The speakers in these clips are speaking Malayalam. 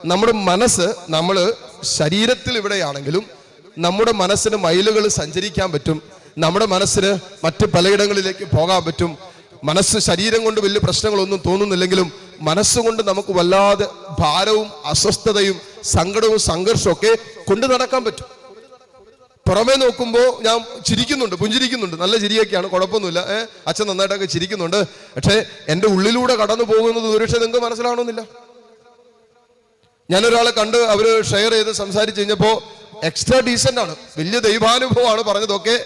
നമ്മുടെ മനസ്സ്, നമ്മൾ ശരീരത്തിൽ ഇവിടെയാണെങ്കിലും നമ്മുടെ മനസ്സിന് മൈലുകൾ സഞ്ചരിക്കാൻ പറ്റും. നമ്മുടെ മനസ്സിന് മറ്റ് പലയിടങ്ങളിലേക്ക് പോകാൻ പറ്റും. മനസ്സ് ശരീരം കൊണ്ട് വലിയ പ്രശ്നങ്ങളൊന്നും തോന്നുന്നില്ലെങ്കിലും മനസ്സുകൊണ്ട് നമുക്ക് വല്ലാതെ ഭാരവും അസ്വസ്ഥതയും സങ്കടവും സംഘർഷവും ഒക്കെ കൊണ്ടു നടക്കാൻ പറ്റും. പുറമേ നോക്കുമ്പോൾ ഞാൻ ചിരിക്കുന്നുണ്ട്, പുഞ്ചിരിക്കുന്നുണ്ട്, നല്ല ചിരിയൊക്കെയാണ്, കുഴപ്പമൊന്നുമില്ല, അച്ഛൻ നന്നായിട്ടൊക്കെ ചിരിക്കുന്നുണ്ട്. പക്ഷേ എൻ്റെ ഉള്ളിലൂടെ കടന്നു പോകുന്നത് ഒരുപക്ഷെ നിങ്ങൾക്ക് മനസ്സിലാവണമെന്നില്ല. ഞാനൊരാളെ കണ്ട് അവര് ഷെയർ ചെയ്ത് സംസാരിച്ച് കഴിഞ്ഞപ്പോൾ എക്സ്ട്രാ ഡീസൻ്റ് ആണ്, വലിയ ദൈവാനുഭവമാണ് പറഞ്ഞതൊക്കെ,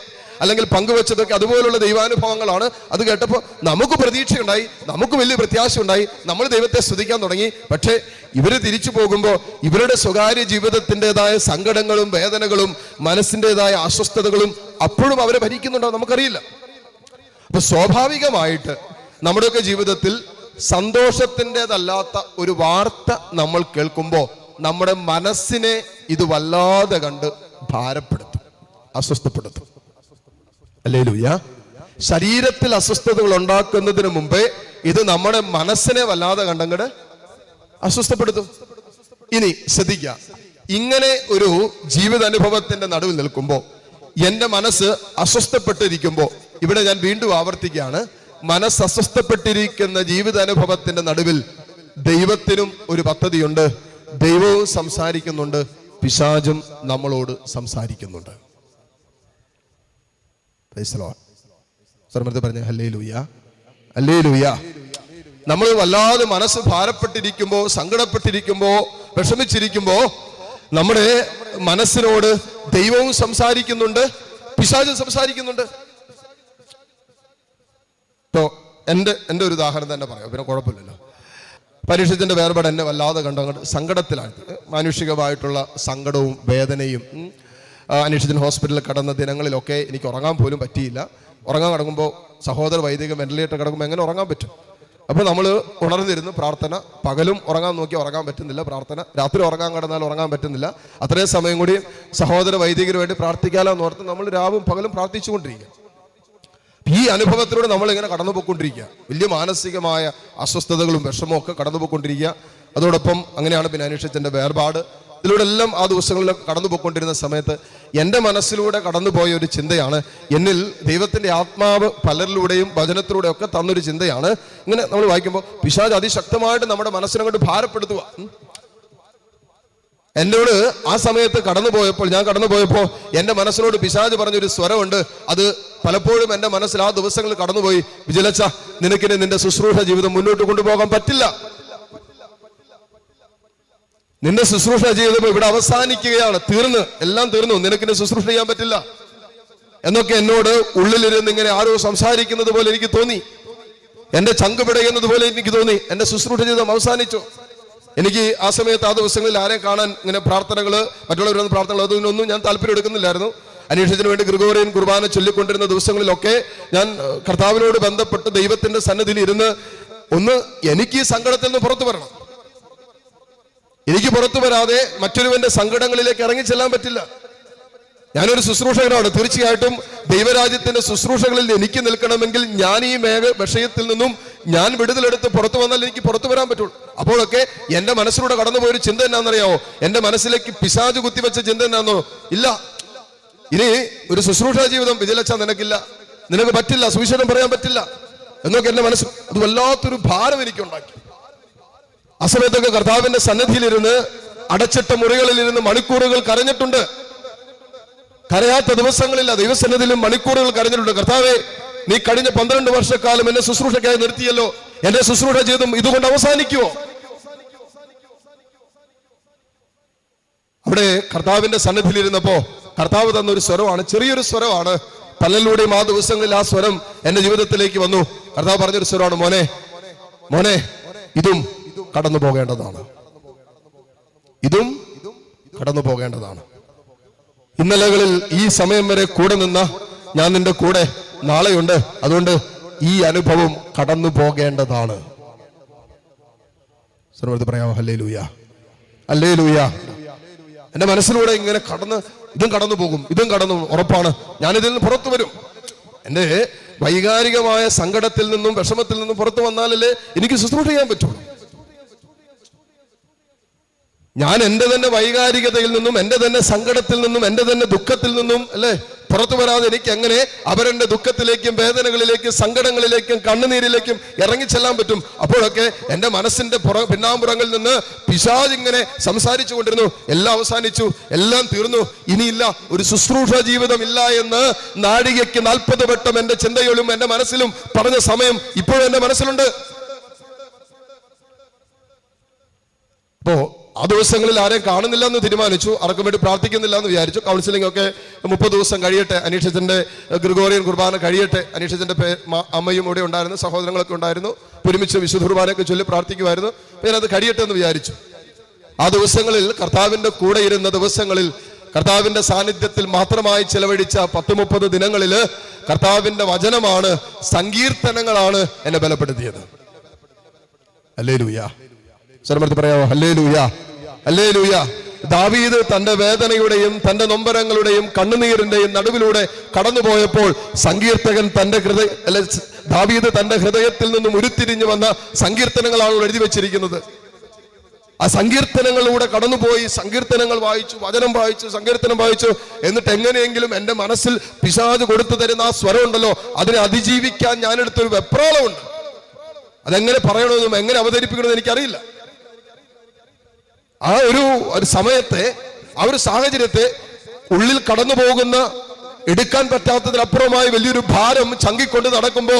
അല്ലെങ്കിൽ പങ്കുവെച്ചതൊക്കെ അതുപോലുള്ള ദൈവാനുഭവങ്ങളാണ്. അത് കേട്ടപ്പോൾ നമുക്ക് പ്രതീക്ഷയുണ്ടായി, നമുക്ക് വലിയ പ്രത്യാശ ഉണ്ടായി, നമ്മൾ ദൈവത്തെ സ്തുതിക്കാൻ തുടങ്ങി. പക്ഷേ ഇവര് തിരിച്ചു പോകുമ്പോൾ ഇവരുടെ സ്വകാര്യ ജീവിതത്തിൻ്റെതായ സങ്കടങ്ങളും വേദനകളും മനസ്സിൻ്റെതായ അസ്വസ്ഥതകളും അപ്പോഴും അവരെ ഭരിക്കുന്നുണ്ടോ നമുക്കറിയില്ല. അപ്പൊ സ്വാഭാവികമായിട്ട് നമ്മുടെയൊക്കെ ജീവിതത്തിൽ സന്തോഷത്തിൻ്റെതല്ലാത്ത ഒരു വാർത്ത നമ്മൾ കേൾക്കുമ്പോൾ നമ്മുടെ മനസ്സിനെ ഇത് വല്ലാതെ കണ്ട് ഭാരപ്പെടുത്തും, അസ്വസ്ഥപ്പെടുത്തും. ഹല്ലേലൂയ. ശരീരത്തിൽ അസ്വസ്ഥതകൾ ഉണ്ടാക്കുന്നതിന് മുമ്പേ ഇത് നമ്മുടെ മനസ്സിനെ വല്ലാതെ കണ്ടങ്ങട് അസ്വസ്ഥപ്പെടുത്തും. ഇനി ശ്രദ്ധിക്കുക, ഇങ്ങനെ ഒരു ജീവിതാനുഭവത്തിന്റെ നടുവിൽ നിൽക്കുമ്പോൾ എൻ്റെ മനസ്സ് അസ്വസ്ഥപ്പെട്ടിരിക്കുമ്പോൾ, ഇവിടെ ഞാൻ വീണ്ടും ആവർത്തിക്കുകയാണ്, മനസ്സ് അസ്വസ്ഥപ്പെട്ടിരിക്കുന്ന ജീവിതാനുഭവത്തിന്റെ നടുവിൽ ദൈവത്തിനും ഒരു പദ്ധതിയുണ്ട്. ദൈവവും സംസാരിക്കുന്നുണ്ട്, പിശാചും നമ്മളോട് സംസാരിക്കുന്നുണ്ട്. പറഞ്ഞ ഹല്ലേലൂയ, ഹല്ലേലൂയ. നമ്മൾ വല്ലാതെ മനസ്സ് ഭാരപ്പെട്ടിരിക്കുമ്പോ, സങ്കടപ്പെട്ടിരിക്കുമ്പോ, വിഷമിച്ചിരിക്കുമ്പോ നമ്മുടെ മനസ്സിനോട് ദൈവവും സംസാരിക്കുന്നുണ്ട്, പിശാചും സംസാരിക്കുന്നുണ്ട്. ഇപ്പോ എൻ്റെ ഒരു ഉദാഹരണം തന്നെ പറയാം, പിന്നെ കുഴപ്പമില്ലല്ലോ. പരീക്ഷത്തിന്റെ വേർപാട് എന്നെ വല്ലാതെ കണ്ടങ്ങോട്ട് സങ്കടത്തിലാണ്. മാനുഷികമായിട്ടുള്ള സങ്കടവും വേദനയും. അനീഷിച്ചൻ ഹോസ്പിറ്റലിൽ കടന്ന ദിനങ്ങളിലൊക്കെ എനിക്ക് ഉറങ്ങാൻ പോലും പറ്റിയില്ല. ഉറങ്ങാൻ കിടക്കുമ്പോൾ സഹോദര വൈദിക വെന്റിലേറ്റർ കിടക്കുമ്പോൾ എങ്ങനെ ഉറങ്ങാൻ പറ്റും? അപ്പോൾ നമ്മൾ ഉണർന്നിരുന്ന് പ്രാർത്ഥന, പകലും ഉറങ്ങാൻ നോക്കി ഉറങ്ങാൻ പറ്റുന്നില്ല, പ്രാർത്ഥന, രാത്രി ഉറങ്ങാൻ കിടന്നാൽ ഉറങ്ങാൻ പറ്റുന്നില്ല. അത്രയും സമയം കൂടി സഹോദര വൈദികന് വേണ്ടി പ്രാർത്ഥിക്കാമെന്ന് ഓർത്ത് നമ്മൾ രാവും പകലും പ്രാർത്ഥിച്ചുകൊണ്ടിരിക്കുക. ഈ അനുഭവത്തിലൂടെ നമ്മളിങ്ങനെ കടന്നു പോയിക്കൊണ്ടിരിക്കുക. വലിയ മാനസികമായ അസ്വസ്ഥതകളും വിഷമവും ഒക്കെ കടന്നു പോയിക്കൊണ്ടിരിക്കുക. അതോടൊപ്പം അങ്ങനെയാണ് പിന്നെ അനീഷിച്ചൻ്റെ വേർപാട്. ഇതിലൂടെ എല്ലാം ആ ദിവസങ്ങളിലൊക്കെ കടന്നു പോയിക്കൊണ്ടിരുന്ന സമയത്ത് എൻ്റെ മനസ്സിലൂടെ കടന്നുപോയ ഒരു ചിന്തയാണ്, എന്നിൽ ദൈവത്തിൻ്റെ ആത്മാവ് പലരിലൂടെയും വചനത്തിലൂടെ ഒക്കെ തന്നൊരു ചിന്തയാണ്. ഇങ്ങനെ നമ്മൾ വായിക്കുമ്പോൾ പിശാച് അതിശക്തമായിട്ട് നമ്മുടെ മനസ്സിനെ കൊണ്ട് ഭാരപ്പെടുത്തുക. എന്നോട് ആ സമയത്ത് ഞാൻ കടന്നുപോയപ്പോൾ എൻ്റെ മനസ്സിനോട് പിശാച് പറഞ്ഞൊരു സ്വരമുണ്ട്. അത് പലപ്പോഴും എൻ്റെ മനസ്സിൽ ആ ദിവസങ്ങളിൽ കടന്നുപോയി, വിജിലച്ച, നിനക്കിന് നിന്റെ ശുശ്രൂഷ ജീവിതം മുന്നോട്ട് കൊണ്ടുപോകാൻ പറ്റില്ല, നിന്റെ ശുശ്രൂഷ ജീവിതം ഇവിടെ അവസാനിക്കുകയാണ്, എല്ലാം തീർന്നു, നിനക്കിന് ശുശ്രൂഷ ചെയ്യാൻ പറ്റില്ല എന്നൊക്കെ എന്നോട് ഉള്ളിലിരുന്ന് ഇങ്ങനെ ആരോ സംസാരിക്കുന്നത് പോലെ എനിക്ക് തോന്നി. എൻ്റെ ചങ്ക് പിടയുന്നത് പോലെ എനിക്ക് തോന്നി. എൻ്റെ ശുശ്രൂഷ ജീവിതം അവസാനിച്ചു. എനിക്ക് ആ സമയത്ത് ആ ദിവസങ്ങളിൽ ആരെയും കാണാൻ ഇങ്ങനെ പ്രാർത്ഥനകള്, മറ്റുള്ളവരൊന്നും പ്രാർത്ഥനകൾ, അതിനൊന്നും ഞാൻ താല്പര്യം എടുക്കുന്നില്ലായിരുന്നു. അനീഷിന് വേണ്ടി ഗ്രിഗോറിയൻ കുർബാന ചൊല്ലിക്കൊണ്ടിരുന്ന ദിവസങ്ങളിലൊക്കെ ഞാൻ കർത്താവിനോട് ബന്ധപ്പെട്ട് ദൈവത്തിന്റെ സന്നിധിയിൽ ഇരുന്ന് എനിക്ക് ഈ സങ്കടത്തിൽ നിന്ന് പുറത്തു വരണം. എനിക്ക് പുറത്തു വരാതെ മറ്റൊരുവന്റെ സങ്കടങ്ങളിലേക്ക് ഇറങ്ങി ചെല്ലാൻ പറ്റില്ല. ഞാനൊരു ശുശ്രൂഷകനാണ്. തീർച്ചയായിട്ടും ദൈവരാജ്യത്തിന്റെ ശുശ്രൂഷകളിൽ എനിക്ക് നിൽക്കണമെങ്കിൽ ഞാൻ ഈ വിഷയത്തിൽ നിന്നും ഞാൻ വിടുതലെടുത്ത് പുറത്തു വന്നാൽ എനിക്ക് പുറത്തു വരാൻ പറ്റുള്ളൂ. അപ്പോഴൊക്കെ എന്റെ മനസ്സിലൂടെ കടന്നുപോയൊരു ചിന്ത എന്നാണെന്നറിയാവോ? എന്റെ മനസ്സിലേക്ക് പിശാച് കുത്തിവെച്ച ചിന്ത എന്നാന്നോ? ഇല്ല, ഇനി ഒരു ശുശ്രൂഷ ജീവിതം വിജയിച്ച നിനക്കില്ല, നിനക്ക് പറ്റില്ല, സുവിശേഷം പറയാൻ പറ്റില്ല എന്നൊക്കെ എന്റെ മനസ്സ് അത് വല്ലാത്തൊരു ഭാരം എനിക്കുണ്ടാക്കി. ആ സമയത്തൊക്കെ കർത്താവിന്റെ സന്നിധിയിലിരുന്ന് അടച്ചിട്ട മുറികളിലിരുന്ന് മണിക്കൂറുകൾ കരഞ്ഞിട്ടുണ്ട്. കരയാത്ത ദിവസങ്ങളില്ല, ദൈവസന്നിധിയിലും മണിക്കൂറുകൾ കരഞ്ഞിട്ടുണ്ട്. കർത്താവേ, നീ കഴിഞ്ഞ 12 വർഷക്കാലം എന്നെ ശുശ്രൂഷയ്ക്കായി നിർത്തിയല്ലോ, എന്റെ ശുശ്രൂഷ ജീവിതം ഇതുകൊണ്ട് അവസാനിക്കുമോ? അവിടെ കർത്താവിന്റെ സന്നിധിയിലിരുന്നപ്പോ കർത്താവ് തന്നൊരു സ്വരമാണ്, ചെറിയൊരു സ്വരമാണ്. പലരിലൂടെയും ആ ദിവസങ്ങളിൽ ആ സ്വരം എന്റെ ജീവിതത്തിലേക്ക് വന്നു. കർത്താവ് പറഞ്ഞൊരു സ്വരമാണ്, മോനെ ഇതും കടന്നു പോകേണ്ടതാണ്, ഇതും കടന്നു പോകേണ്ടതാണ്. ഇന്നലകളിൽ ഈ സമയം വരെ കൂടെ നിന്ന ഞാൻ നിന്റെ കൂടെ നാളെയുണ്ട്, അതുകൊണ്ട് ഈ അനുഭവം കടന്നു പോകേണ്ടതാണ്. പറയാമോ? Hallelujah, hallelujah. എന്റെ മനസ്സിലൂടെ ഇങ്ങനെ ഇതും കടന്നു പോകും, ഇതും കടന്നു, ഉറപ്പാണ്, ഞാനിതിൽ നിന്ന് പുറത്തു വരും. എന്റെ വൈകാരികമായ സങ്കടത്തിൽ നിന്നും വിഷമത്തിൽ നിന്നും പുറത്തു വന്നാലല്ലേ എനിക്ക് ശുശ്രൂഷ ചെയ്യാൻ പറ്റുള്ളൂ. ഞാൻ എൻ്റെ തന്നെ വൈകാരികതയിൽ നിന്നും, എൻ്റെ തന്നെ സങ്കടത്തിൽ നിന്നും, എൻ്റെ തന്നെ ദുഃഖത്തിൽ നിന്നും അല്ലേ പുറത്തു വരാതെ എനിക്ക് എങ്ങനെ അവരുടെ ദുഃഖത്തിലേക്കും വേദനകളിലേക്കും സങ്കടങ്ങളിലേക്കും കണ്ണുനീരിലേക്കും ഇറങ്ങിച്ചെല്ലാൻ പറ്റും? അപ്പോഴൊക്കെ എൻ്റെ മനസ്സിന്റെ പിന്നാമ്പുറങ്ങളിൽ നിന്ന് പിശാച് ഇങ്ങനെ സംസാരിച്ചു കൊണ്ടിരുന്നു. എല്ലാം അവസാനിച്ചു, എല്ലാം തീർന്നു, ഇനിയില്ല, ഒരു ശുശ്രൂഷ ജീവിതം ഇല്ല എന്ന് നാഴികയ്ക്ക് 40 വട്ടം എൻ്റെ ചിന്തയിലും എൻ്റെ മനസ്സിലും പറഞ്ഞ സമയം ഇപ്പോഴും എൻ്റെ മനസ്സിലുണ്ട്. അപ്പോ ആ ദിവസങ്ങളിൽ ആരെയും കാണുന്നില്ല എന്ന് തീരുമാനിച്ചു, ആർക്കും വേണ്ടി പ്രാർത്ഥിക്കുന്നില്ല എന്ന് വിചാരിച്ചു. കൗൺസിലിംഗ് ഒക്കെ 30 ദിവസം കഴിയട്ടെ, അനീഷത്തിന്റെ ഗ്രിഗോറിയൻ കുർബാന കഴിയട്ടെ. അനീഷത്തിന്റെ അമ്മയും ഇവിടെ ഉണ്ടായിരുന്നു, സഹോദരങ്ങളൊക്കെ ഉണ്ടായിരുന്നു, ഒരുമിച്ച് വിശുദ്ധ കുർബാനയൊക്കെ ചൊല്ലി പ്രാർത്ഥിക്കുമായിരുന്നു. ഞാനത് കഴിയട്ടെ എന്ന് വിചാരിച്ചു. ആ ദിവസങ്ങളിൽ കർത്താവിന്റെ കൂടെ ഇരുന്ന ദിവസങ്ങളിൽ കർത്താവിന്റെ സാന്നിധ്യത്തിൽ മാത്രമായി ചെലവഴിച്ച 10-30 ദിനങ്ങളിൽ കർത്താവിന്റെ വചനമാണ്, സങ്കീർത്തനങ്ങളാണ് എന്നെ ബലപ്പെടുത്തിയത്. ഹല്ലേലൂയ. സ്വരമെടുത്ത് പറയാമോ? Hallelujah, hallelujah. ദാവീദ് തന്റെ വേദനയുടെയും തന്റെ നൊമ്പരങ്ങളുടെയും കണ്ണുനീരിന്റെയും നടുവിലൂടെ കടന്നുപോയപ്പോൾ സങ്കീർത്തകൻ ദാവീദ് തന്റെ ഹൃദയത്തിൽ നിന്നും ഉരുത്തിരിഞ്ഞു വന്ന സങ്കീർത്തനങ്ങളാണ് എഴുതി വെച്ചിരിക്കുന്നത്. ആ സങ്കീർത്തനങ്ങളിലൂടെ കടന്നുപോയി, സങ്കീർത്തനങ്ങൾ വായിച്ചു, വചനം വായിച്ചു, സങ്കീർത്തനം വായിച്ചു. എന്നിട്ട് എങ്ങനെയെങ്കിലും എൻ്റെ മനസ്സിൽ പിശാച് കൊടുത്തു തരുന്ന ആ സ്വരം ഉണ്ടല്ലോ, അതിനെ അതിജീവിക്കാൻ ഞാനെടുത്തൊരു വെപ്രാളമുണ്ട്. അതെങ്ങനെ പറയണമെന്നും എങ്ങനെ അവതരിപ്പിക്കണമെന്ന് എനിക്കറിയില്ല. ആ ഒരു സമയത്തെ, ആ ഒരു സാഹചര്യത്തെ ഉള്ളിൽ കടന്നു പോകുന്ന, എടുക്കാൻ പറ്റാത്തതിനപ്പുറമായി വലിയൊരു ഭാരം ചങ്കിക്കൊണ്ട് നടക്കുമ്പോ,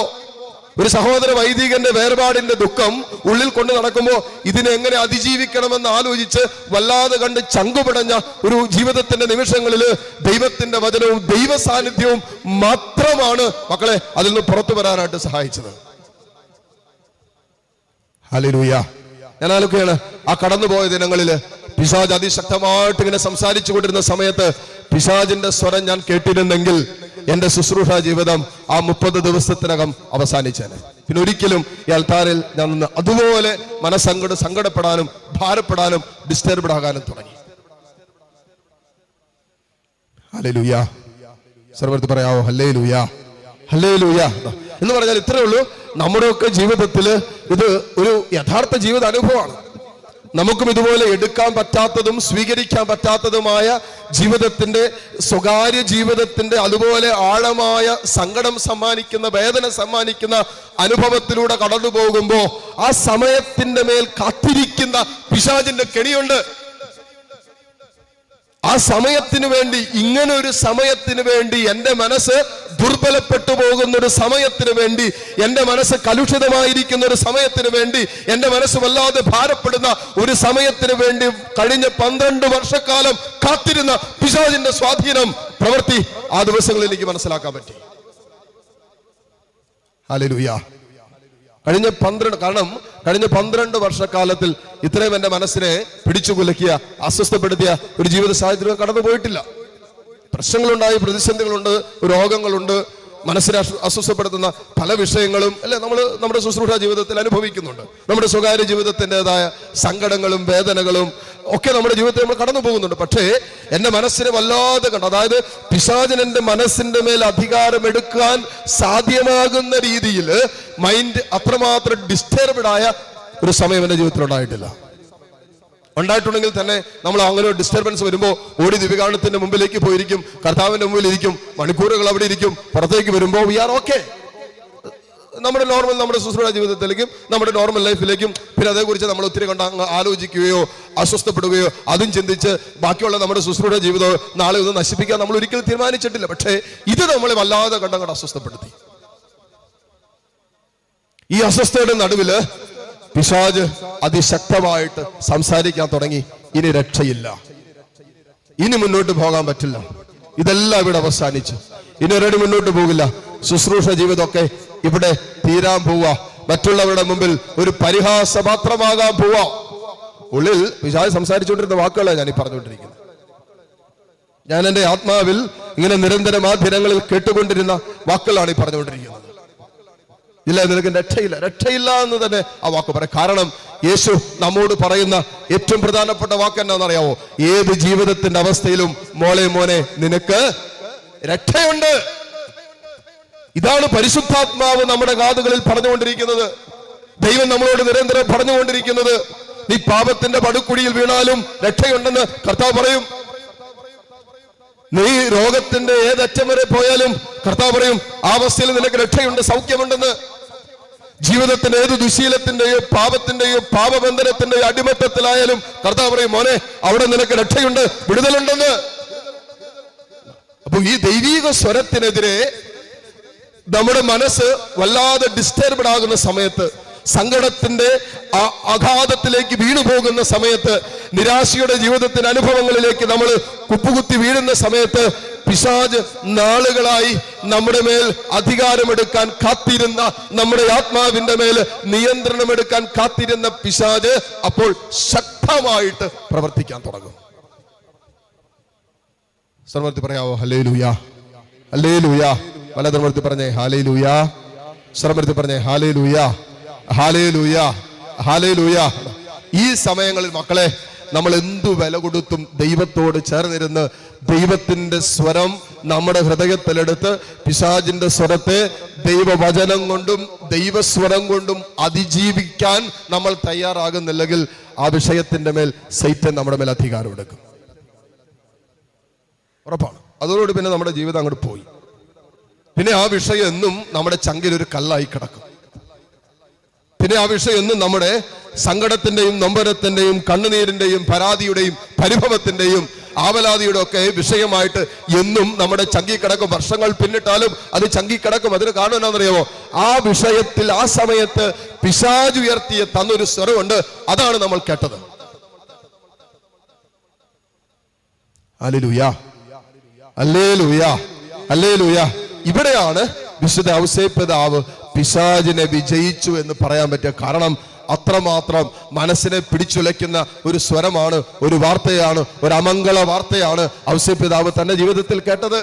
ഒരു സഹോദര വൈദികന്റെ വേർപാടിന്റെ ദുഃഖം ഉള്ളിൽ കൊണ്ട് നടക്കുമ്പോൾ ഇതിനെ എങ്ങനെ അതിജീവിക്കണമെന്ന് ആലോചിച്ച് വല്ലാതെ കണ്ട് ചങ്കുപിടഞ്ഞ ഒരു ജീവിതത്തിന്റെ നിമിഷങ്ങളിൽ ദൈവത്തിന്റെ വചനവും ദൈവ സാന്നിധ്യവും മാത്രമാണ് മക്കളെ അതിൽ നിന്ന് പുറത്തു വരാനായിട്ട് സഹായിച്ചത്. ഹല്ലേലൂയ. ഞാൻ ആലോചിക്കുകയാണ്, ആ കടന്നുപോയ ദിനങ്ങളില് പിശാച് അതിശക്തമായിട്ട് ഇങ്ങനെ സംസാരിച്ചു കൊണ്ടിരുന്ന സമയത്ത് പിശാചിന്റെ സ്വരം ഞാൻ കേട്ടിരുന്നെങ്കിൽ എന്റെ ശുശ്രൂഷ ജീവിതം ആ 30 ദിവസത്തിനകം അവസാനിച്ചേനെ. പിന്നെ ഒരിക്കലും ഈ അൽത്താരിൽ ഞാൻ നിന്ന് അതുപോലെ സങ്കടപ്പെടാനും ഭാരപ്പെടാനും ഡിസ്റ്റർബ്ഡ് ആകാനും തുടങ്ങി. ഹല്ലേലൂയ. സർവ്വത്ത് പറയാവോ? ഹല്ലേലൂയ, ഹല്ലേലൂയ എന്ന് പറഞ്ഞാൽ ഇത്രേ ഉള്ളൂ. നമ്മുടെയൊക്കെ ജീവിതത്തിൽ ഇത് ഒരു യഥാർത്ഥ ജീവിത അനുഭവമാണ്. നമുക്കും ഇതുപോലെ എടുക്കാൻ പറ്റാത്തതും സ്വീകരിക്കാൻ പറ്റാത്തതുമായ ജീവിതത്തിന്റെ, സ്വകാര്യ ജീവിതത്തിന്റെ അതുപോലെ ആഴമായ സങ്കടം സമ്മാനിക്കുന്ന, വേദന സമ്മാനിക്കുന്ന അനുഭവത്തിലൂടെ കടന്നു പോകുമ്പോ ആ സമയത്തിന്റെ മേൽ കാത്തിരിക്കുന്ന പിശാചിന്റെ കെണിയുണ്ട്. ആ സമയത്തിന് വേണ്ടി, ഇങ്ങനെ ഒരു സമയത്തിന് വേണ്ടി, എൻ്റെ മനസ്സ് ദുർബലപ്പെട്ടു പോകുന്ന ഒരു സമയത്തിന് വേണ്ടി, എൻ്റെ മനസ്സ് കലുഷിതമായിരിക്കുന്ന ഒരു സമയത്തിന് വേണ്ടി, എൻ്റെ മനസ്സ് വല്ലാതെ ഭാരപ്പെടുന്ന ഒരു സമയത്തിന് വേണ്ടി കഴിഞ്ഞ 12 വർഷക്കാലം കാത്തിരുന്ന പിശാചിന്റെ സ്വാധീനം, പ്രവൃത്തി ആ ദിവസങ്ങളിൽ എനിക്ക് മനസ്സിലാക്കാൻ പറ്റി. ഹല്ലേലൂയ. കഴിഞ്ഞ 12 വർഷക്കാലത്തിൽ ഇത്രയും എൻ്റെ മനസ്സിനെ പിടിച്ചു കുലക്കിയ, അസ്വസ്ഥപ്പെടുത്തിയ ഒരു ജീവിത സാഹചര്യം കടന്നു പോയിട്ടില്ല. പ്രശ്നങ്ങളുണ്ടായി, പ്രതിസന്ധികളുണ്ട്, രോഗങ്ങളുണ്ട്, മനസ്സിനെ അസ്വസ്ഥപ്പെടുത്തുന്ന പല വിഷയങ്ങളും അല്ലെ നമ്മൾ നമ്മുടെ ശുശ്രൂഷ ജീവിതത്തിൽ അനുഭവിക്കുന്നുണ്ട്. നമ്മുടെ സ്വകാര്യ ജീവിതത്തിൻ്റെതായ സങ്കടങ്ങളും വേദനകളും ഒക്കെ നമ്മുടെ ജീവിതത്തിൽ നമ്മൾ കടന്നു പോകുന്നുണ്ട്. പക്ഷേ എൻ്റെ മനസ്സിനെ വല്ലാതെ കണ്ടു, അതായത് പിശാചിന് എൻ്റെ മനസ്സിന്റെ മേൽ അധികാരം എടുക്കാൻ സാധ്യമാകുന്ന രീതിയിൽ മൈൻഡ് അത്രമാത്രം ഡിസ്റ്റർബ്ഡ് ആയ ഒരു സമയം എൻ്റെ ജീവിതത്തിൽ ഉണ്ടായിട്ടുണ്ടെങ്കിൽ തന്നെ നമ്മൾ അങ്ങനെ ഒരു ഡിസ്റ്റർബൻസ് വരുമ്പോൾ ഓടി ദിവികാണത്തിന്റെ മുമ്പിലേക്ക് പോയിരിക്കും, കർത്താവിന്റെ മുമ്പിൽ ഇരിക്കും, മണിക്കൂറുകൾ അവിടെ ഇരിക്കും. പുറത്തേക്ക് വരുമ്പോൾ വി ആർ ഓക്കെ. നമ്മുടെ ശുശ്രൂഷ ജീവിതത്തിലേക്കും നമ്മുടെ നോർമൽ ലൈഫിലേക്കും പിന്നെ അതേക്കുറിച്ച് നമ്മൾ ഒത്തിരി കണ്ട് ആലോചിക്കുകയോ അസ്വസ്ഥപ്പെടുകയോ അതും ചിന്തിച്ച് ബാക്കിയുള്ള നമ്മുടെ ശുശ്രൂഷ ജീവിതം നാളെ ഒന്ന് നശിപ്പിക്കാൻ നമ്മൾ ഒരിക്കലും തീരുമാനിച്ചിട്ടില്ല. പക്ഷേ ഇത് നമ്മളെ വല്ലാതെ കണ്ടങ്ങോട്ട് അസ്വസ്ഥപ്പെടുത്തി. ഈ അസ്വസ്ഥയുടെ നടുവില് പിശാച് അതിശക്തമായിട്ട് സംസാരിക്കാൻ തുടങ്ങി. ഇനി രക്ഷയില്ല, ഇനി മുന്നോട്ട് പോകാൻ പറ്റില്ല, ഇതെല്ലാം ഇവിടെ അവസാനിച്ചു, ഇനി ഒരടി മുന്നോട്ട് പോകില്ല, ശുശ്രൂഷ ജീവിതമൊക്കെ ഇവിടെ തീരാൻ പോവാ, മറ്റുള്ളവരുടെ മുമ്പിൽ ഒരു പരിഹാസപാത്രമാകാൻ പോവാ. ഉള്ളിൽ പിശാച് സംസാരിച്ചുകൊണ്ടിരുന്ന വാക്കുകളാണ് ഞാൻ ഈ പറഞ്ഞുകൊണ്ടിരിക്കുന്നത്. ഞാൻ എൻ്റെ ആത്മാവിൽ ഇങ്ങനെ നിരന്തരം ആ ദിനങ്ങളിൽ കേട്ടുകൊണ്ടിരുന്ന വാക്കുകളാണ് ഈ പറഞ്ഞുകൊണ്ടിരിക്കുന്നത്. ഇല്ല, നിനക്ക് രക്ഷയില്ല എന്ന് തന്നെ ആ വാക്ക് പറയാം. കാരണം യേശു നമ്മോട് പറയുന്ന ഏറ്റവും പ്രധാനപ്പെട്ട വാക്ക് എന്നാണെന്നറിയാവോ? ഏത് ജീവിതത്തിന്റെ അവസ്ഥയിലും മോനെ നിനക്ക് രക്ഷയുണ്ട്. ഇതാണ് പരിശുദ്ധാത്മാവ് നമ്മുടെ കാതുകളിൽ പറഞ്ഞുകൊണ്ടിരിക്കുന്നത്. ദൈവം നമ്മളോട് നിരന്തരം പറഞ്ഞുകൊണ്ടിരിക്കുന്നത്. നീ പാപത്തിന്റെ പടുക്കുഴിയിൽ വീണാലും രക്ഷയുണ്ടെന്ന് കർത്താവ് പറയും. നീ രോഗത്തിന്റെ ഏതറ്റം വരെ പോയാലും കർത്താവ് പറയും ആ അവസ്ഥയിൽ നിനക്ക് രക്ഷയുണ്ട്, സൗഖ്യമുണ്ടെന്ന്. ജീവിതത്തിന്റെ ഏത് ദുശീലത്തിന്റെയോ പാപത്തിന്റെയോ പാപബന്ധനത്തിന്റെയോ അടിമത്തത്തിലായാലും കർത്താവ് പറയും മോനെ അവിടെ നിനക്ക് രക്ഷയുണ്ട്, വിടുതലുണ്ടെന്ന്. അപ്പൊ ഈ ദൈവീക സ്വരത്തിനെതിരെ നമ്മുടെ മനസ്സ് വല്ലാതെ ഡിസ്റ്റർബ്ഡ് ആകുന്ന സമയത്ത്, സങ്കടത്തിന്റെ അഗാധത്തിലേക്ക് വീണു പോകുന്ന സമയത്ത്, നിരാശയുടെ ജീവിതത്തിന്റെ അനുഭവങ്ങളിലേക്ക് നമ്മൾ കുപ്പുകുത്തി വീഴുന്ന സമയത്ത്, പിശാച് നാളുകളായി നമ്മുടെ മേൽ അധികാരമെടുക്കാൻ കാത്തിരുന്ന, നമ്മുടെ ആത്മാവിന്റെ മേൽ നിയന്ത്രണമെടുക്കാൻ കാത്തിരുന്ന പിശാച് അപ്പോൾ ശക്തമായിട്ട് പ്രവർത്തിക്കാൻ തുടങ്ങും. സർവ്വത്തിൽ പറയാവോ ഹല്ലേലൂയ, ഹല്ലേലൂയ. വലതുമർത്തി പറഞ്ഞേ ഹല്ലേലൂയ, സർവ്വത്തിൽ പറഞ്ഞേ ഹല്ലേലൂയ, ഹല്ലേലൂയ, ഹല്ലേലൂയ. ഈ സമയങ്ങളിൽ മക്കളെ നമ്മൾ എന്തു വില കൊടുത്തും ദൈവത്തോട് ചേർന്നിരുന്ന് ദൈവത്തിന്റെ സ്വരം നമ്മുടെ ഹൃദയത്തിലെടുത്ത് പിശാചിന്റെ സ്വരത്തെ ദൈവവചനം കൊണ്ടും ദൈവസ്വരം കൊണ്ടും അതിജീവിക്കാൻ നമ്മൾ തയ്യാറാകുന്നില്ലെങ്കിൽ ആ വിഷയത്തിന്റെ മേൽ സൈറ്റൻ നമ്മുടെ മേൽ അധികാരം എടുക്കും, ഉറപ്പാണ്. അതോടുകൂടി പിന്നെ നമ്മുടെ ജീവിതം അങ്ങോട്ട് പോയി. പിന്നെ ആ വിഷയം എന്നും നമ്മുടെ ചങ്കിലൊരു കല്ലായി കിടക്കും. പിന്നെ ആ വിഷയം എന്നും നമ്മുടെ സങ്കടത്തിന്റെയും നൊമ്പരത്തിന്റെയും കണ്ണുനീരിന്റെയും പരാതിയുടെയും പരിഭവത്തിന്റെയും ആവലാതിയുടെ ഒക്കെ വിഷയമായിട്ട് എന്നും നമ്മുടെ ചങ്കി കിടക്കും. വർഷങ്ങൾ പിന്നിട്ടാലും അത് ചങ്കി കിടക്കും. അതിന് കാരണം എന്താണെന്നറിയാമോ? ആ വിഷയത്തിൽ ആ സമയത്ത് പിശാച് ഉയർത്തിയ തന്നൊരു സ്വരമുണ്ട്, അതാണ് നമ്മൾ കേട്ടത്. Hallelujah, hallelujah, hallelujah. ഇവിടെയാണ് വിശുദ്ധ ഔസേപ്പ് പിതാവ് പിശാചിനെ വിജയിച്ചു എന്ന് പറയാൻ പറ്റിയ കാരണം അത്രമാത്രം മനസ്സിനെ പിടിച്ചുലയ്ക്കുന്ന ഒരു സ്വരമാണ്, ഒരു വാർത്തയാണ്, ഒരു അമംഗള വാർത്തയാണ് ഔസേപ്പ് പിതാവ് തന്റെ ജീവിതത്തിൽ കേട്ടത്.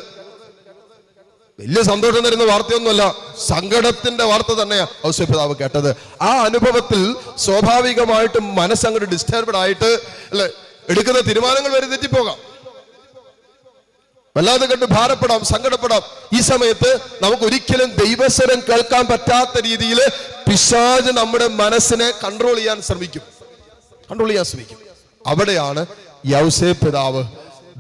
വലിയ സന്തോഷം തരുന്ന വാർത്തയൊന്നുമല്ല, സങ്കടത്തിന്റെ വാർത്ത തന്നെയാണ് ഔസേപ്പ് പിതാവ് കേട്ടത്. ആ അനുഭവത്തിൽ സ്വാഭാവികമായിട്ടും മനസ്സങ്ങോട്ട് ഡിസ്റ്റർബ്ഡ് ആയിട്ട് അല്ലെ എടുക്കുന്ന തീരുമാനങ്ങൾ വരെ തെറ്റിപ്പോകാം, വല്ലാതെ കണ്ട് ഭാരപ്പെടാം, സങ്കടപ്പെടാം. ഈ സമയത്ത് നമുക്ക് ഒരിക്കലും ദൈവസ്വരം കേൾക്കാൻ പറ്റാത്ത രീതിയിൽ പിശാച് നമ്മുടെ മനസ്സിനെ കൺട്രോൾ ചെയ്യാൻ ശ്രമിക്കും. അവിടെയാണ് ഔസേപ്പ് പിതാവ്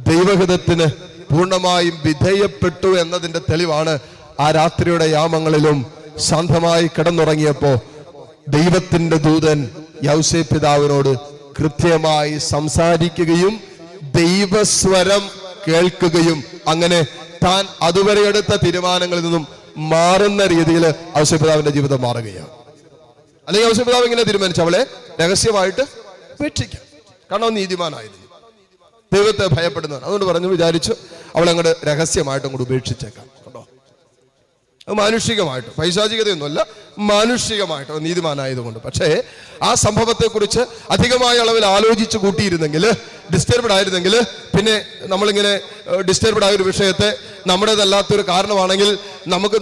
ദൈവഹിതത്തിന് പൂർണ്ണമായും വിധേയപ്പെട്ടു എന്നതിന്റെ തെളിവാണ് ആ രാത്രിയുടെ യാമങ്ങളിലും ശാന്തമായി കിടന്നുറങ്ങിയപ്പോ ദൈവത്തിന്റെ ദൂതൻ ഔസേപ്പ് പിതാവിനോട് കൃത്യമായി സംസാരിക്കുകയും ദൈവസ്വരം കേൾക്കുകയും അങ്ങനെ താൻ അതുവരെ എടുത്ത തീരുമാനങ്ങളിൽ നിന്നും മാറുന്ന രീതിയിൽ ഔസേപ്പ് പിതാവിന്റെ ജീവിതം മാറുകയാണ്. അല്ലെങ്കിൽ ഔസേപ്പ് പിതാവ് ഇങ്ങനെ തീരുമാനിച്ചു അവളെ രഹസ്യമായിട്ട് ഉപേക്ഷിക്കാം. കാരണം നീതിമാനായിരുന്നു, ദൈവത്തെ ഭയപ്പെടുന്നവൻ. അതുകൊണ്ട് വിചാരിച്ചു അവളെ അങ്ങോട്ട് രഹസ്യമായിട്ട് അങ്ങോട്ട് ഉപേക്ഷിച്ചേക്കാം. കണ്ടോ, അത് മാനുഷികമായിട്ട്, പൈശാചികതയൊന്നുമല്ല, മാനുഷികമായിട്ട് നീതിമാനായതുകൊണ്ട്. പക്ഷേ ആ സംഭവത്തെ കുറിച്ച് അധികമായ അളവിൽ ആലോചിച്ച് കൂട്ടിയിരുന്നെങ്കിൽ, ഡിസ്റ്റർബ്ഡ് ആയിരുന്നെങ്കിൽ, പിന്നെ നമ്മളിങ്ങനെ ഡിസ്റ്റർബ്ഡ് ആയ ഒരു വിഷയത്തെ നമ്മുടേതല്ലാത്തൊരു കാരണമാണെങ്കിൽ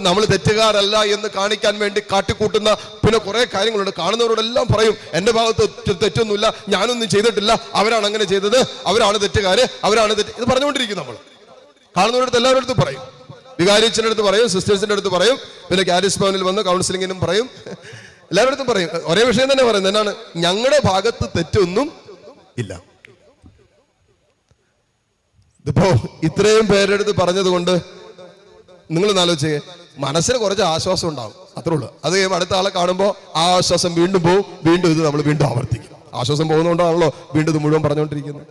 നമ്മൾ തെറ്റുകാരല്ല എന്ന് കാണിക്കാൻ വേണ്ടി കാട്ടിക്കൂട്ടുന്ന പിന്നെ കുറെ കാര്യങ്ങളുണ്ട്. കാണുന്നവരോടെല്ലാം പറയും എൻ്റെ ഭാഗത്ത് തെറ്റൊന്നുമില്ല, ഞാനൊന്നും ചെയ്തിട്ടില്ല, അവരാണ് അങ്ങനെ ചെയ്തത്, അവരാണ് തെറ്റുകാര്, അവരാണ് തെറ്റ്, ഇത് പറഞ്ഞുകൊണ്ടിരിക്കും. നമ്മൾ കാണുന്നവരുടെ എല്ലാവരുടെ അടുത്ത് പറയും, വികാരിച്ചിന്റെ അടുത്ത് പറയും, സിസ്റ്റേഴ്സിന്റെ അടുത്ത് പറയും, പിന്നെ കാരിസ് ഭവനിൽ വന്ന് കൗൺസിലിങ്ങിനും പറയും, എല്ലാവരുടെ അടുത്തും പറയും. ഒരേ വിഷയം തന്നെ പറയുന്നത് എന്നാണ്, ഞങ്ങളുടെ ഭാഗത്ത് തെറ്റൊന്നും ഇല്ല. ഇതിപ്പോ ഇത്രയും പേരെടുത്ത് പറഞ്ഞത് കൊണ്ട് നിങ്ങൾ ആലോചിച്ചേ, മനസ്സിന് കുറച്ച് ആശ്വാസം ഉണ്ടാവും, അത്രേ ഉള്ളൂ. അത് അടുത്ത ആളെ കാണുമ്പോൾ ആ ആശ്വാസം വീണ്ടും പോവും, വീണ്ടും ഇത് നമ്മൾ വീണ്ടും ആവർത്തിക്കും. ആശ്വാസം പോകുന്നതുകൊണ്ടാണല്ലോ വീണ്ടും ഇത് മുഴുവൻ പറഞ്ഞുകൊണ്ടിരിക്കുന്നത്.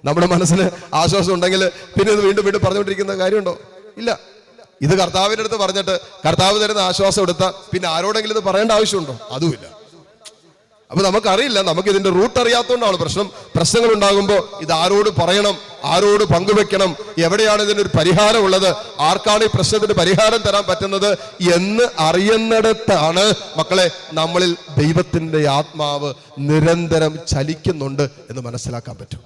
നമ്മുടെ മനസ്സിന് ആശ്വാസം ഉണ്ടെങ്കിൽ പിന്നെ ഇത് വീണ്ടും വീണ്ടും പറഞ്ഞുകൊണ്ടിരിക്കുന്ന കാര്യമുണ്ടോ? ഇല്ല. ഇത് കർത്താവിന്റെ അടുത്ത് പറഞ്ഞിട്ട് കർത്താവ് തരുന്ന ആശ്വാസം എടുത്ത പിന്നെ ആരോടെങ്കിലും ഇത് പറയേണ്ട ആവശ്യമുണ്ടോ? അതുമില്ല. അപ്പൊ നമുക്കറിയില്ല, നമുക്ക് ഇതിന്റെ റൂട്ട് അറിയാത്തതുകൊണ്ടാണ് പ്രശ്നങ്ങൾ ഉണ്ടാകുമ്പോൾ ഇത് ആരോട് പറയണം, ആരോട് പങ്കുവെക്കണം, എവിടെയാണ് ഇതിനൊരു പരിഹാരം ഉള്ളത്, ആർക്കാണ് ഈ പ്രശ്നത്തിന് പരിഹാരം തരാൻ പറ്റുന്നത് എന്ന് അറിയുന്നിടത്താണ് മക്കളെ നമ്മളിൽ ദൈവത്തിന്റെ ആത്മാവ് നിരന്തരം ചലിക്കുന്നുണ്ട് എന്ന് മനസ്സിലാക്കാൻ പറ്റും.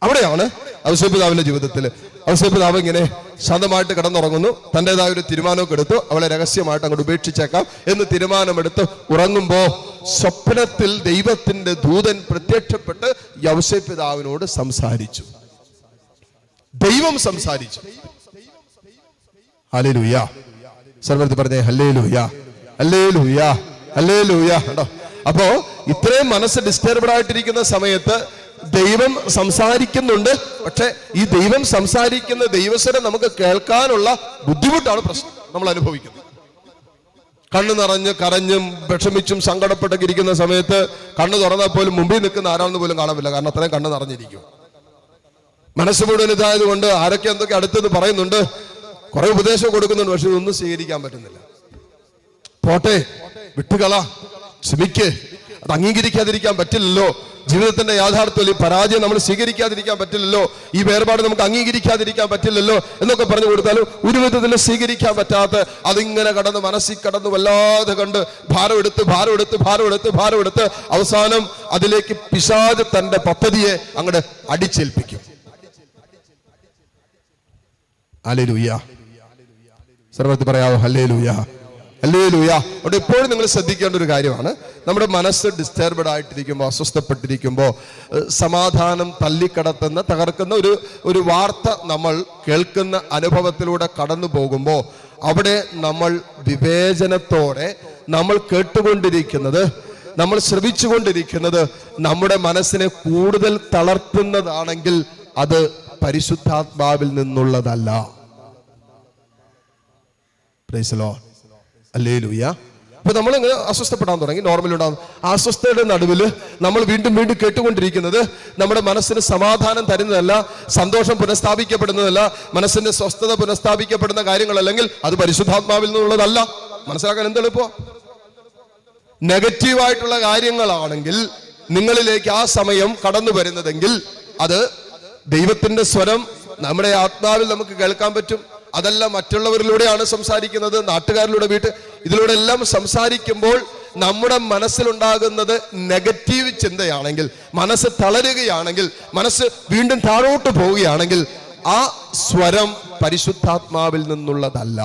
അവിടെയാണ് ഔസേപ്പ് പിതാവിന്റെ ജീവിതത്തിൽ ഔസേപ്പ് പിതാവ് ഇങ്ങനെ ശാന്തമായിട്ട് കിടന്നുറങ്ങുന്നു. തൻ്റെതായ ഒരു തീരുമാനമൊക്കെ എടുത്തു, അവളെ രഹസ്യമായിട്ട് അങ്ങോട്ട് ഉപേക്ഷിച്ചേക്കാം എന്ന് തീരുമാനമെടുത്ത് ഉറങ്ങുമ്പോ സ്വപ്നത്തിൽ ദൈവത്തിന്റെ ദൂതൻ പ്രത്യക്ഷപ്പെട്ട് ഔസേപ്പ് പിതാവിനോട് സംസാരിച്ചു. ദൈവം സംസാരിച്ചു. ഹല്ലേലൂയ, സർവ്വത്തിൽ പറഞ്ഞേ ഹല്ലേലൂയ, ഹല്ലേലൂയ, ഹല്ലേലൂയ. അപ്പോ ഇത്രയും മനസ്സ് ഡിസ്റ്റർബ്ഡ് ആയിട്ടിരിക്കുന്ന സമയത്ത് ദൈവം സംസാരിക്കുന്നുണ്ട്. പക്ഷെ ഈ ദൈവം സംസാരിക്കുന്ന ദൈവസ്വരം നമുക്ക് കേൾക്കാനുള്ള ബുദ്ധിമുട്ടാണ് പ്രശ്നം നമ്മൾ അനുഭവിക്കുന്നത്. കണ്ണ് നിറഞ്ഞ് കരഞ്ഞും വിഷമിച്ചും സങ്കടപ്പെട്ടൊക്കെ ഇരിക്കുന്ന സമയത്ത് കണ്ണ് തുറന്നാൽ പോലും മുമ്പിൽ നിൽക്കുന്ന ആരാണെന്ന് പോലും കാണാൻ പറ്റില്ല. കാരണം അത്രയും കണ്ണ് നിറഞ്ഞിരിക്കും. മനസ്സ് മുഴുവൻ ഇതായത് കൊണ്ട് ആരൊക്കെ എന്തൊക്കെ അടുത്തെന്ന് പറയുന്നുണ്ട്, കുറെ ഉപദേശം കൊടുക്കുന്നുണ്ട്, പക്ഷെ ഇതൊന്നും സ്വീകരിക്കാൻ പറ്റുന്നില്ല. പോട്ടെ, വിട്ടുകള, ക്ഷമിക്ക്, അത് അംഗീകരിക്കാതിരിക്കാൻ പറ്റില്ലല്ലോ. ജീവിതത്തിന്റെ യാഥാർത്ഥ്യം, ഈ പരാജയം നമ്മൾ സ്വീകരിക്കാതിരിക്കാൻ പറ്റില്ലല്ലോ, ഈ വേർപാട് നമുക്ക് അംഗീകരിക്കാതിരിക്കാൻ പറ്റില്ലല്ലോ എന്നൊക്കെ പറഞ്ഞു കൊടുത്താലും ഒരു വിധത്തിൽ സ്വീകരിക്കാൻ പറ്റാത്ത അതിങ്ങനെ കടന്ന് മനസ്സിൽ കടന്ന് വല്ലാതെ കണ്ട് ഭാരമെടുത്ത് അവസാനം അതിലേക്ക് പിശാച് തന്റെ പദ്ധതിയെ അങ്ങോട്ട് അടിച്ചേൽപ്പിക്കും. ഹല്ലേലൂയ. സർവ്വത്തിൽ പറയാവോ ഹല്ലേലൂയ, ഹല്ലേലൂയ. അവിടെ എപ്പോഴും നിങ്ങൾ ശ്രദ്ധിക്കേണ്ട ഒരു കാര്യമാണ്, നമ്മുടെ മനസ്സ് ഡിസ്റ്റർബ്ഡ് ആയിട്ടിരിക്കുമ്പോൾ, അസ്വസ്ഥപ്പെട്ടിരിക്കുമ്പോൾ, സമാധാനം തല്ലിക്കടത്തുന്ന തകർക്കുന്ന ഒരു വാർത്ത നമ്മൾ കേൾക്കുന്ന അനുഭവത്തിലൂടെ കടന്നു പോകുമ്പോൾ അവിടെ നമ്മൾ വിവേചനത്തോടെ നമ്മൾ കേട്ടുകൊണ്ടിരിക്കുന്നത്, നമ്മൾ ശ്രവിച്ചുകൊണ്ടിരിക്കുന്നത് നമ്മുടെ മനസ്സിനെ കൂടുതൽ തളർത്തുന്നതാണെങ്കിൽ അത് പരിശുദ്ധാത്മാവിൽ നിന്നുള്ളതല്ല. Praise the Lord, hallelujah. അപ്പൊ നമ്മൾ ഇങ്ങനെ അസ്വസ്ഥപ്പെടാൻ തുടങ്ങി, നോർമൽ ഉണ്ടാകും. അസ്വസ്ഥയുടെ നടുവിൽ നമ്മൾ വീണ്ടും വീണ്ടും കേട്ടുകൊണ്ടിരിക്കുന്നത് നമ്മുടെ മനസ്സിന് സമാധാനം തരുന്നതല്ല, സന്തോഷം പുനഃസ്ഥാപിക്കപ്പെടുന്നതല്ല, മനസ്സിന്റെ സ്വസ്ഥത പുനഃസ്ഥാപിക്കപ്പെടുന്ന കാര്യങ്ങളല്ലെങ്കിൽ അത് പരിശുദ്ധാത്മാവിൽ നിന്നുള്ളതല്ല. മനസ്സിലാക്കാൻ എന്തെളുപ്പോ? നെഗറ്റീവായിട്ടുള്ള കാര്യങ്ങളാണെങ്കിൽ നിങ്ങളിലേക്ക് ആ സമയം കടന്നു വരുന്നതെങ്കിൽ അത് ദൈവത്തിന്റെ സ്വരം നമ്മുടെ ആത്മാവിൽ നമുക്ക് കേൾക്കാൻ പറ്റും. അതല്ല മറ്റുള്ളവരിലൂടെയാണ് സംസാരിക്കുന്നത്, നാട്ടുകാരിലൂടെ, ഇതിലൂടെ എല്ലാം സംസാരിക്കുമ്പോൾ നമ്മുടെ മനസ്സിലുണ്ടാകുന്നത് നെഗറ്റീവ് ചിന്തയാണെങ്കിൽ, മനസ്സ് തളരുകയാണെങ്കിൽ, മനസ്സ് വീണ്ടും താഴോട്ട് പോവുകയാണെങ്കിൽ ആ സ്വരം പരിശുദ്ധാത്മാവിൽ നിന്നുള്ളതല്ല.